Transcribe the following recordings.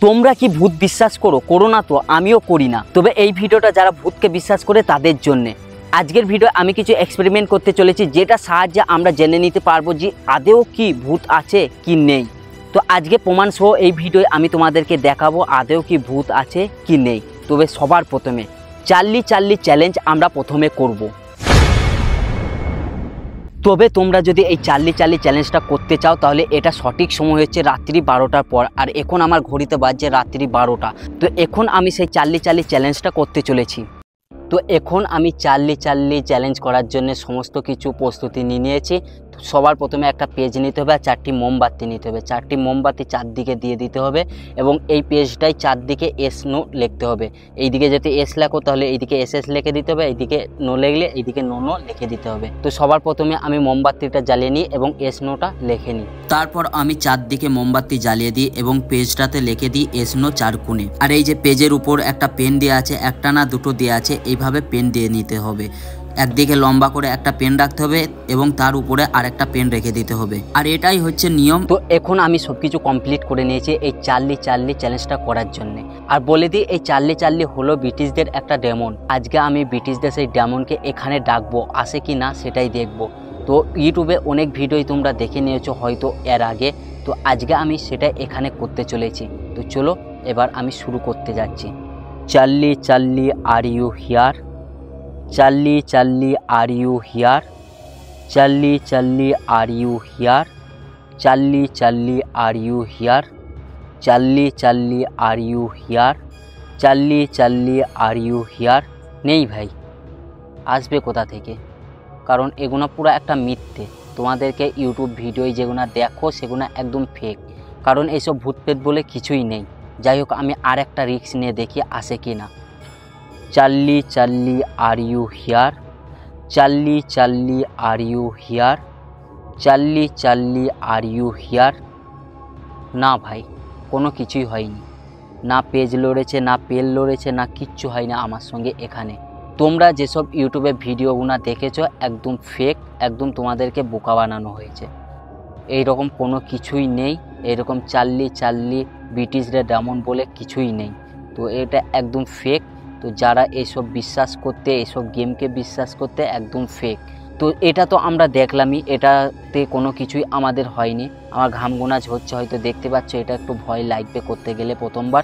তোমরা কি ভূত বিশ্বাস করো? করো না তো, আমিও করি না। তবে এই ভিডিওটা যারা ভূতকে বিশ্বাস করে তাদের জন্যে। আজকের ভিডিও আমি কিছু এক্সপেরিমেন্ট করতে চলেছি, যেটা সাহায্যে আমরা জেনে নিতে পারবো যে আদেও কি ভূত আছে কি নেই। তো আজকে প্রমাণ সহ এই ভিডিওয় আমি তোমাদেরকে দেখাবো আদেও কি ভূত আছে কি নেই। তবে সবার প্রথমে চার্লি চ্যালেঞ্জ আমরা প্রথমে করব। তবে তোমরা যদি এই চার্লি চ্যালেঞ্জটা করতে চাও তাহলে এটা সঠিক সময় হচ্ছে রাত্রি 12টার পর। আর এখন আমার ঘড়িতে বাজছে রাত্রি 12টা। তো এখন আমি সেই চার্লি চ্যালেঞ্জটা করতে চলেছি। তো এখন আমি চার্লি চ্যালেঞ্জ করার জন্য সমস্ত কিছু প্রস্তুতি নিয়েছি। সবার প্রথমে একটা পেজ নিতে হবে আর 4টি মোমবাতি নিতে হবে। 4টি মোমবাতি চারদিকে দিয়ে দিতে হবে এবং এই পেজটাই চারদিকে এস নো লিখতে হবে। এইদিকে যদি এস লেখো তাহলে এইদিকে এস লিখে দিতে হবে, এইদিকে নো লিখলে এইদিকে নো লিখে দিতে হবে। তো সবার প্রথমে আমি মোমবাতিটা জ্বালিয়ে নিই এবং এস নোটা লিখে নিই। তারপর আমি চারদিকে মোমবাতি জ্বালিয়ে দিই এবং পেজটাতে লিখে দিই এস নো 4 কোণে। আর এই যে পেজের উপর একটা পেন দেওয়া আছে, একটা না দুটো দেওয়া আছে, এইভাবে পেন দিয়ে নিতে হবে। একদিকে লম্বা করে একটা পেন রাখতে হবে এবং তার উপরে আরেকটা পেন রেখে দিতে হবে। আর এটাই হচ্ছে নিয়ম। তো এখন আমি সবকিছু কমপ্লিট করে নিয়েছি এই চার্লি চ্যালেঞ্জটা করার জন্য। আর বলে দিই এই চার্লি হলো ব্রিটিশদের একটা ডেমন। আজকে আমি ব্রিটিশদের সেই ডেমনকে এখানে ডাকবো, আসে কি না সেটাই দেখবো। তো ইউটিউবে অনেক ভিডিওই তোমরা দেখে নিয়েছো হয়তো এর আগে। তো আজকে আমি সেটা এখানে করতে চলেছি। তো চলো এবার আমি শুরু করতে যাচ্ছি। Charlie are you here? Charlie are you here? Charlie are you here? Charlie are you here? Charlie are you here? Charlie are you here? নেই ভাই, আসবে কোথা থেকে? কারণ এগুলো পুরো একটা মিথ্যে। তোমাদেরকে ইউটিউব ভিডিও যেগুলো দেখো সেগুলো একদম ফেক। কারণ এইসব ভূতপ্রেত বলে কিছুই নেই। যাই হোক, আমি আর একটা রিস্ক নিয়ে দেখি আসে কি না। Charlie are you here? Charlie are you here? Charlie are you here? না ভাই, কোনো কিছুই হয়নি। না পেজ লড়েছে, না পেল লড়েছে, না কিচ্ছু হয় না আমার সঙ্গে এখানে। তোমরা যেসব ইউটিউবে ভিডিওগুলো দেখেছো একদম ফেক, একদম তোমাদেরকে বোকা বানানো হয়েছে। এইরকম কোনো কিছুই নেই। এরকম চার্লি ব্রিটিশরা ডেমন বলে কিছুই নেই। তো এটা একদম ফেক। তো যারা এইসব বিশ্বাস করতে, এইসব গেমকে বিশ্বাস করতে একদম ফেক। তো এটা তো আমরা দেখলামই, এটাতে কোনো কিছুই আমাদের হয়নি। আমার ঘামগোনা ঝরছে, হয়তো দেখতে পাচ্ছ। এটা একটু ভয় লাগবে করতে গেলে প্রথমবার,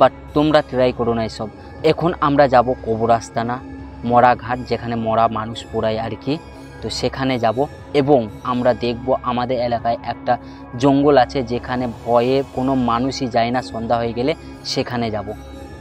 বাট তোমরা ট্রাই করো না এসব। এখন আমরা যাব কবরস্থানা, মরা ঘাট, যেখানে মরা মানুষ পোড়ায় আর কি। তো সেখানে যাব এবং আমরা দেখব আমাদের এলাকায় একটা জঙ্গল আছে যেখানে ভয়ে কোনো মানুষই যায় না সন্ধ্যা হয়ে গেলে, সেখানে যাব।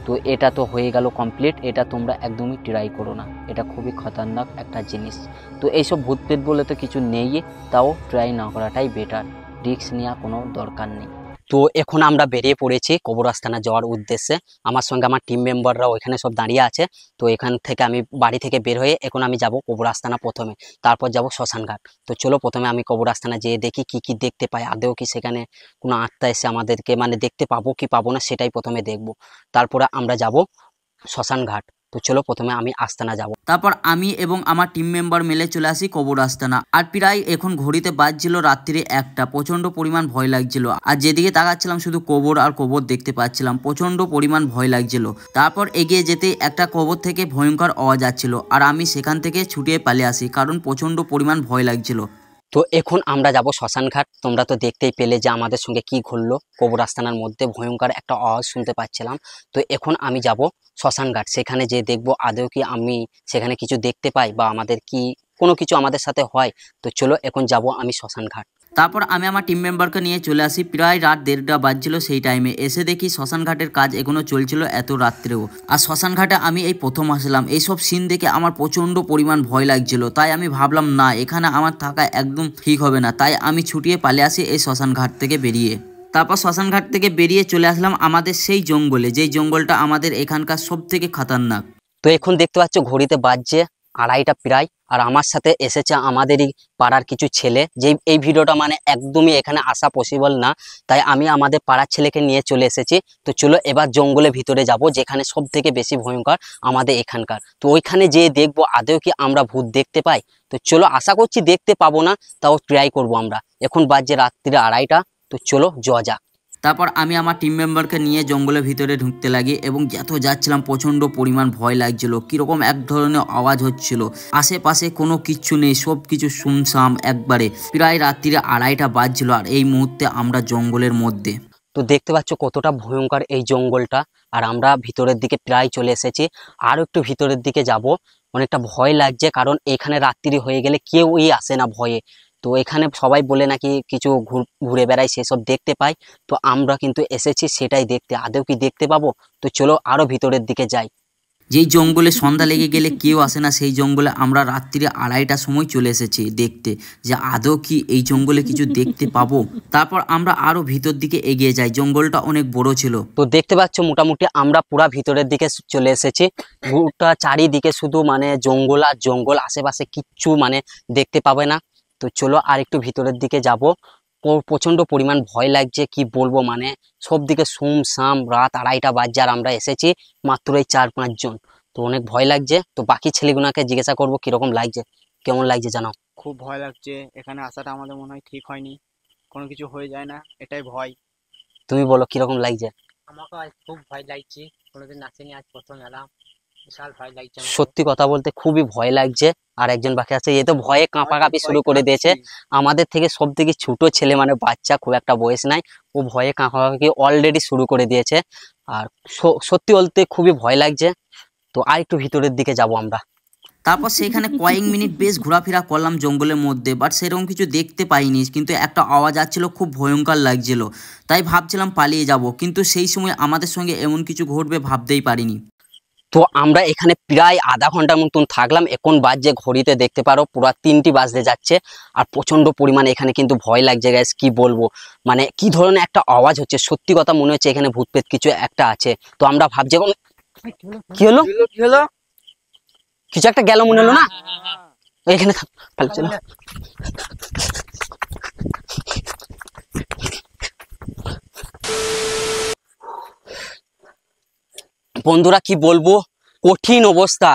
তো এটা তো হয়ে গেল কমপ্লিট। এটা তোমরা একদমই ট্রাই করো না, এটা খুবই খতরনাক একটা জিনিস। তো এইসব ভূতপ্রেত বলে তো কিছু নেই, তাও ট্রাই না করাটাই বেটার। রিস্ক নেওয়া কোনো দরকার নেই। তো এখন আমরা বেরিয়ে পড়েছি কবরস্থানে যাওয়ার উদ্দেশ্যে। আমার সঙ্গে আমার টিম মেম্বাররাও এখানে সব দাঁড়িয়ে আছে। তো এখান থেকে আমি বাড়ি থেকে বের হয়ে এখন আমি যাব কবরস্থানা প্রথমে, তারপর যাব শ্মশানঘাট। তো চলো প্রথমে আমি কবরস্থানে যেয়ে দেখি কি দেখতে পাই। আদেও কি সেখানে কোনো আত্মা এসে আমাদেরকে দেখতে পাবো কি পাবো না সেটাই প্রথমে দেখব। তারপরে আমরা যাব শ্মশানঘাট। তো চলো প্রথমে আমি আস্তানা যাব। তারপর আমি এবং আমার টিম মেম্বার মিলে চলে আসি কবর আস্তানা। আর প্রায় এখন ঘড়িতে বাজছিল রাত্রি 1টা। প্রচন্ড পরিমাণ ভয় লাগছিল। আর যেদিকে তাকাচ্ছিলাম শুধু কবর আর কবর দেখতে পাচ্ছিলাম। প্রচন্ড পরিমাণ ভয় লাগছিল। তারপর এগিয়ে যেতে একটা কবর থেকে ভয়ঙ্কর আওয়াজ আসছিল আর আমি সেখান থেকে ছুটিয়ে পালিয়ে আসি, কারণ প্রচন্ড পরিমাণ ভয় লাগছিল। তো এখন আমরা যাব শ্মশানঘাট। তোমরা তো দেখতেই পেলে যে আমাদের সঙ্গে কি ঘটলো। কবর আস্তানার মধ্যে ভয়ঙ্কর একটা আওয়াজ শুনতে পাচ্ছিলাম। তো এখন আমি যাব শ্মশানঘাট, সেখানে যে দেখব আদৌ কি আমি সেখানে কিছু দেখতে পাই বা আমাদের কি কোনো কিছু আমাদের সাথে হয়। তো চলো এখন যাব আমি শ্মশানঘাট। তারপর আমি আমার টিম মেম্বারকে নিয়ে চলে আসি। প্রায় রাত 1:30 বাজছিল সেই টাইমে। এসে দেখি শ্মশানঘাটের কাজ এখনো চলছিল এত রাত্রেও। আর শ্মশানঘাটে আমি এই প্রথম আসলাম। এইসব সিন দেখে আমার প্রচন্ড পরিমাণ ভয় লাগছিল। তাই আমি ভাবলাম না, এখানে আমার থাকা একদম ঠিক হবে না। তাই আমি ছুটিয়ে পালিয়ে আসি এই শ্মশানঘাট থেকে বেরিয়ে। তারপর শ্মশানঘাট থেকে বেরিয়ে চলে আসলাম আমাদের সেই জঙ্গলে, যেই জঙ্গলটা আমাদের এখানকার সব থেকে খতরনাক। তো এখন দেখতে পাচ্ছ ঘড়িতে বাজছে 2:30টা প্রায়। আর আমার সাথে এসেছে আমাদেরই পাড়ার কিছু ছেলে। যে এই ভিডিওটা একদমই এখানে আসা পসিবল না, তাই আমি আমাদের পাড়ার ছেলেকে নিয়ে চলে এসেছি। তো চলো এবার জঙ্গলের ভিতরে যাব, যেখানে সব থেকে বেশি ভয়ঙ্কর আমাদের এখানকার। তো ওইখানে যেয়ে দেখবো আদৌ কি আমরা ভূত দেখতে পাই। তো চলো, আশা করছি দেখতে পাবো না, তাও ট্রাই করবো আমরা। এখন বাজছে রাত্রি 2:30টা। তো চলো যাওয়া যাক। তারপর আমি আমার টিম মেম্বারকে নিয়ে জঙ্গলের ভিতরে ঢুকতে লাগি এবং যত যাচ্ছিলাম প্রচণ্ড পরিমাণ ভয় লাগছিল, কীরকম এক ধরনের আওয়াজ হচ্ছিল, আশেপাশে কোনো কিচ্ছু নেই, সব কিছু শুনশাম একবারে। প্রায় রাত্রিরে 2:30 বাজছিল আর এই মুহূর্তে আমরা জঙ্গলের মধ্যে। তো দেখতে পাচ্ছ কতটা ভয়ঙ্কর এই জঙ্গলটা, আর আমরা ভিতরের দিকে প্রায় চলে এসেছি। আরও একটু ভিতরের দিকে যাব, অনেকটা ভয় লাগছে কারণ এখানে রাত্রি হয়ে গেলে কেউই আসে না ভয়ে। তো এখানে সবাই বলে নাকি কিছু ঘুরে বেড়ায়, সেসব দেখতে পাই। তো আমরা কিন্তু এসেছি সেটাই দেখতে, আদৌ কি দেখতে পাবো? তো চলো আরো ভিতরের দিকে যাই। যেই জঙ্গলে সন্ধ্যা লেগে গেলে কেউ আসে না, সেই জঙ্গলে আমরা রাত্রি 2:30টার সময় চলে এসেছি দেখতে যে আদৌ কি এই জঙ্গলে কিছু দেখতে পাবো। তারপর আমরা আরো ভিতর দিকে এগিয়ে যাই, জঙ্গলটা অনেক বড় ছিল। তো দেখতে পাচ্ছ মোটামুটি আমরা পুরা ভিতরের দিকে চলে এসেছি। গোটা চারিদিকে শুধু মানে জঙ্গল আর জঙ্গল, আশেপাশে কিচ্ছু মানে দেখতে পাবে না। তো চলো আর একটু ভিতরের দিকে যাব। প্রচন্ড পরিমাণ ভয় লাগছে, কি বলবো, মানে সব দিকে সুমসাম, রাত 2:30 বাজছে আর আমরা এসেছি মাত্র এই 4-5 জন। তো অনেক ভয় লাগছে। তো বাকি ছেলেগুলোকে জিজ্ঞাসা করবো কিরকম লাগছে, কেমন লাগছে জানাও। খুব ভয় লাগছে, এখানে আসাটা আমাদের মনে হয় ঠিক হয়নি, কোনো কিছু হয়ে যায় না, এটাই ভয়। তুমি বলো কিরকম লাগছে। আমাকে আজ খুব ভয় লাগছে, কোনোদিন আসেনি, আজ প্রথম এলাম, বিশাল ভয় লাগছে আমাকে। সত্যি কথা বলতে খুবই ভয় লাগছে। আর একজন বাকি আছে, এ তো ভয়ে কাঁপাকাঁপি শুরু করে দিয়েছে। আমাদের থেকে সব থেকে ছোট ছেলে, মানে বাচ্চা, খুব একটা বয়স নাই, ও ভয়ে কাঁপাকাঁপি অলরেডি শুরু করে দিয়েছে। আর সত্যি বলতে খুবই ভয় লাগছে। তো আর একটু ভিতরের দিকে যাব আমরা। তারপর সেখানে কয়েক মিনিট বেশ ঘোরাফেরা করলাম জঙ্গলের মধ্যে, বাট সেরকম কিছু দেখতে পাইনি, কিন্তু একটা আওয়াজ আসছিল, খুব ভয়ঙ্কর লাগছিল। তাই ভাবছিলাম পালিয়ে যাব, কিন্তু সেই সময় আমাদের সঙ্গে এমন কিছু ঘটবে ভাবতেই পারিনি। তো আমরা এখানে প্রায় আধা ঘন্টার মতন থাকলাম। এখন বাজে ঘড়িতে দেখতে পারো পুরো 3টি বাজতে যাচ্ছে। আর প্রচন্ড পরিমাণে এখানে কিন্তু ভয় লাগছে গাইস, কি বলবো, মানে কি ধরনের একটা আওয়াজ হচ্ছে, সত্যি কথা মনে হচ্ছে এখানে ভূতপ্রেত কিছু একটা আছে। তো আমরা ভাবছি এখন কি হলো, কি হলো? কিছু একটা গেল মনে হলো না, এখানে চলো। বন্ধুরা কি বলবো, কঠিন অবস্থা।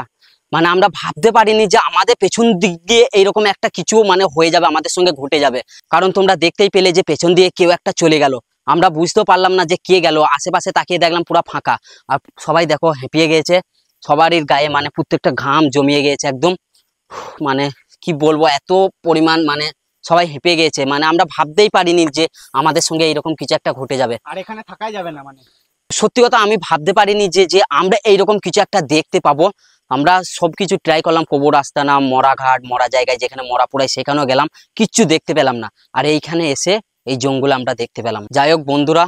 মানে আমরা ভাবতে পারিনি যে আমাদের পেছন দিক দিয়ে এইরকম একটা কিছু মানে হয়ে যাবে, আমাদের সঙ্গে ঘটে যাবে। কারণ তোমরা দেখতেই পেলে যে পেছন দিয়ে কেউ একটা চলে গেল, আমরা বুঝতেও পারলাম না যে কে গেল। আশেপাশে তাকিয়ে দেখলাম পুরো ফাঁকা। আর সবাই দেখো হেঁপিয়ে গিয়েছে, সবারই গায়ে মানে প্রত্যেকটা ঘাম জমিয়ে গিয়েছে একদম। মানে কি বলবো, এত পরিমাণ মানে সবাই হেঁপে গিয়েছে। মানে আমরা ভাবতেই পারিনি যে আমাদের সঙ্গে এরকম কিছু একটা ঘটে যাবে। আর এখানে থাকাই যাবে না, মানে সত্যি কথা আমি ভাবতে পারিনি যে যে আমরা এইরকম কিছু একটা দেখতে পাবো। আমরা সবকিছু ট্রাই করলাম, কবর আস্তানা, মরা ঘাট, মরা জায়গায় যেখানে মরা পোড়ায় সেখানেও গেলাম, কিচ্ছু দেখতে পেলাম না। আর এইখানে এসে এই জঙ্গলে আমরা দেখতে পেলাম। যাই হোক বন্ধুরা,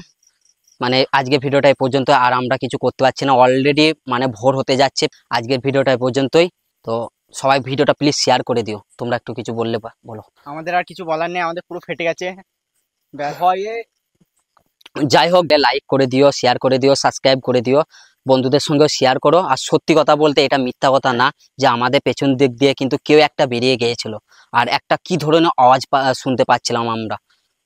মানে আজকের ভিডিওটা এই পর্যন্ত, আর আমরা কিছু করতে পারছি না, অলরেডি মানে ভোর হতে যাচ্ছে। আজকের ভিডিওটা এই পর্যন্তই। তো সবাই ভিডিওটা প্লিজ শেয়ার করে দিও। তোমরা একটু কিছু বললে বলো। আমাদের আর কিছু বলার নেই, আমাদের পুরো ফেটে গেছে ভয়ে। যাই হোক, লাইক করে দিও, শেয়ার করে দিও, সাবস্ক্রাইব করে দিও, বন্ধুদের সঙ্গেও শেয়ার করো। আর সত্যি কথা বলতে এটা মিথ্যা কথা না যে আমাদের পেছন দিক দিয়ে কিন্তু কেউ একটা বেরিয়ে গিয়েছিল, আর একটা কি ধরনের আওয়াজ শুনতে পাচ্ছিলাম আমরা।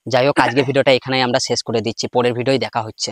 যাই হোক, আজকের ভিডিওটা এখানেই আমরা শেষ করে দিচ্ছি, পরের ভিডিওয় দেখা হচ্ছে।